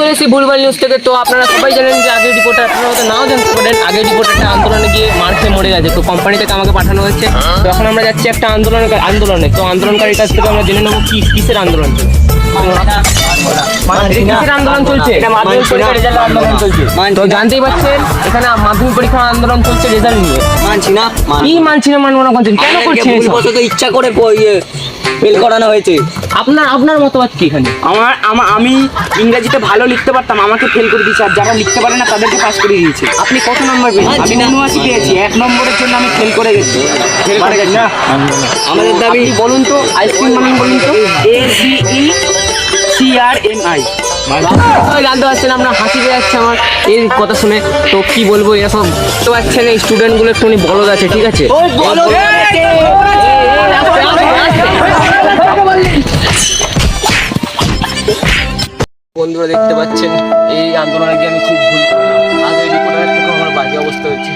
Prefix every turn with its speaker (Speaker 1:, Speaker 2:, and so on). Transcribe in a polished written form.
Speaker 1: চলে এসেছি ভুলভাল নিউজ থেকে। তো আপনারা সবাই জানেন যে আগের রিপোর্টার, আপনারা হয়তো নাও জানতে পারেন, আগের রিপোর্টারটা আন্দোলনে গিয়ে মার খেয়ে মরে গেছে। তো কোম্পানি থেকে আমাকে পাঠানো হয়েছে। তো এখন আমরা যাচ্ছি একটা আন্দোলনে। তো আন্দোলনকারীর কাছ থেকে আমরা জেনে নেবো কিসের আন্দোলন চলছে। কিসের আন্দোলন চলছে? তো জানতেই পারছেন এখানে মাধ্যমিক পরীক্ষার আন্দোলন চলছে রেজাল্ট নিয়ে।
Speaker 2: মানছি না,
Speaker 1: কি মানছি না মানবো না করছেন, কেন করছেন এসব?
Speaker 2: ভুলবশত ইচ্ছা করে ফেল করানো হয়েছে।
Speaker 1: আপনার মতবাদ কি এখানে?
Speaker 3: আমি ইংরেজিতে ভালো লিখতে পারতাম, আমাকে ফেল করে দিয়েছে, আর যারা লিখতে পারে না তাদেরকে পাস করে দিয়েছে।
Speaker 1: আপনি কত নম্বর পেয়েছেন?
Speaker 3: আমি 79 পেয়েছি, 1 নম্বরের জন্য আমি ফেল করে গেছি।
Speaker 2: আমাদের দাবি
Speaker 3: বলুন তো, আইসক্রিম মানে বলুন তো, ACECRMI।
Speaker 1: জানতে পারছেন, আপনার হাসি পেয়ে যাচ্ছে আমার এই কথা শুনে। তো কি বলবো, এরা সব তো পাচ্ছেন এই স্টুডেন্টগুলো একটুখানি বলদ আছে, ঠিক আছে? বন্ধুরা দেখতে পাচ্ছেন এই আন্দোলনে গিয়ে আমি খুব ভুল করলাম। আজ এই রিপোর্টারের থেকে আমার বাজে অবস্থা হয়েছে।